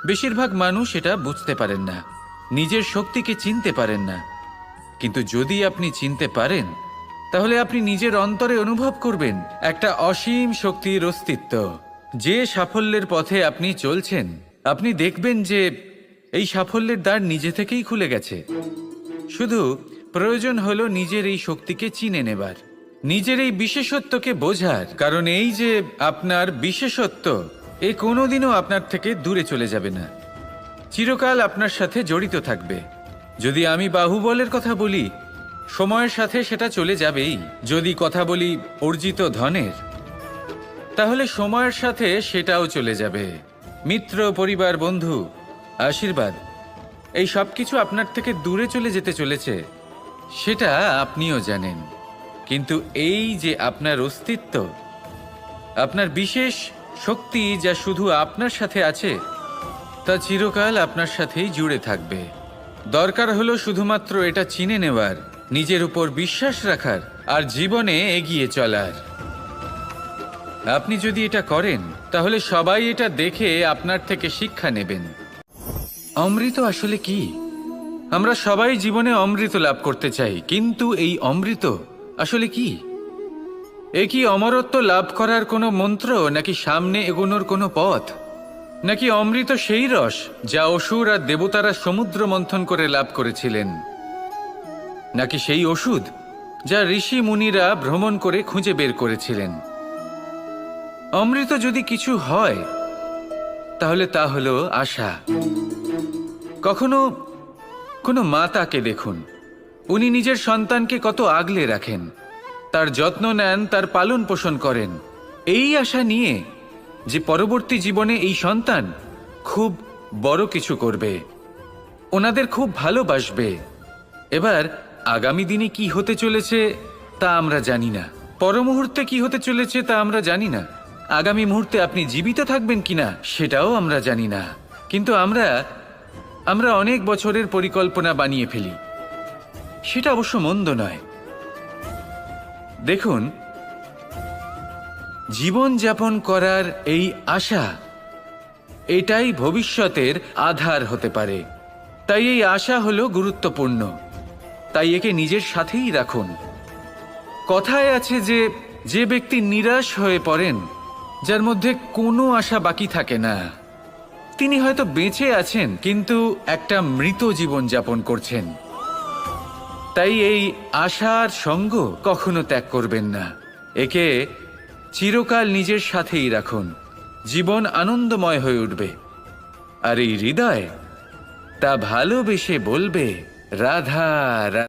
বেশিরভাগ মানুষ এটা বুঝতে পারেন না, নিজের শক্তিকে চিনতে পারেন না। কিন্তু যদি আপনি চিনতে পারেন, তাহলে আপনি নিজের অন্তরে অনুভব করবেন একটা অসীম শক্তির অস্তিত্ব। যে সাফল্যের পথে আপনি চলছেন, আপনি দেখবেন যে এই সাফল্যের দ্বার নিজে থেকেই খুলে গেছে। শুধু প্রয়োজন হলো নিজের এই শক্তিকে চিনে নেবার, নিজের এই বিশেষত্বকে বোঝার। কারণ এই যে আপনার বিশেষত্ব, এ কোনোদিনও আপনার থেকে দূরে চলে যাবে না, চিরকাল আপনার সাথে জড়িত থাকবে। যদি আমি বাহুবলের কথা বলি, সময়ের সাথে সেটা চলে যাবেই। যদি কথা বলি অর্জিত ধনের, তাহলে সময়ের সাথে সেটাও চলে যাবে। মিত্র, পরিবার, বন্ধু, আশীর্বাদ, এই সব কিছু আপনার থেকে দূরে চলে যেতে চলেছে, সেটা আপনিও জানেন। কিন্তু এই যে আপনার অস্তিত্ব, আপনার বিশেষ শক্তি, যা শুধু আপনার সাথে আছে, তা চিরকাল আপনার সাথেই জুড়ে থাকবে। দরকার হলো শুধুমাত্র এটা চিনে নেওয়ার, নিজের উপর বিশ্বাস রাখার, আর জীবনে এগিয়ে চলার। আপনি যদি এটা করেন, তাহলে সবাই এটা দেখে আপনার থেকে শিক্ষা নেবেন। অমৃত আসলে কি? আমরা সবাই জীবনে অমৃত লাভ করতে চাই, কিন্তু এই অমৃত আসলে কি? এ কি অমরত্ব লাভ করার কোনো মন্ত্র, নাকি সামনে এগোনোর কোনো পথ? নাকি অমৃত সেই রস যা অসুর আর দেবতারা সমুদ্র মন্থন করে লাভ করেছিলেন? নাকি সেই ওষুধ যা ঋষি মুনিরা ভ্রমণ করে খুঁজে বের করেছিলেন? অমৃত যদি কিছু হয়, তাহলে তা হলো আশা। কখনো কোনো মাতাকে দেখুন, উনি নিজের সন্তানকে কত আগলে রাখেন, তার যত্ন নেন, তার পালন পোষণ করেন, এই আশা নিয়ে যে পরবর্তী জীবনে এই সন্তান খুব বড় কিছু করবে, ওনাদের খুব ভালোবাসবে। এবার আগামী দিনে কি হতে চলেছে তা আমরা জানি না, পরমুহূর্তে কি হতে চলেছে তা আমরা জানি না, আগামী মুহূর্তে আপনি জীবিত থাকবেন কিনা সেটাও আমরা জানি না। কিন্তু আমরা অনেক বছরের পরিকল্পনা বানিয়ে ফেলি, সেটা অবশ্য মন্দ নয়। দেখুন, জীবন যাপন করার এই আশা, এটাই ভবিষ্যতের আধার হতে পারে। তাই এই আশা হলো গুরুত্বপূর্ণ। তাই একে নিজের সাথেই রাখুন। কথায় আছে যে যে ব্যক্তি নিরাশ হয়ে পড়েন, যার মধ্যে কোনো আশা বাকি থাকে না, তিনি হয়তো বেঁচে আছেন কিন্তু একটা মৃত জীবন যাপন করছেন। তাই এই আশার সঙ্গ কখনো ত্যাগ করবেন না। একে চিরকাল নিজের সাথেই রাখুন। জীবন আনন্দময় হয়ে উঠবে, আর এই হৃদয় তা ভালোবেসে বলবে রাধা রাধা।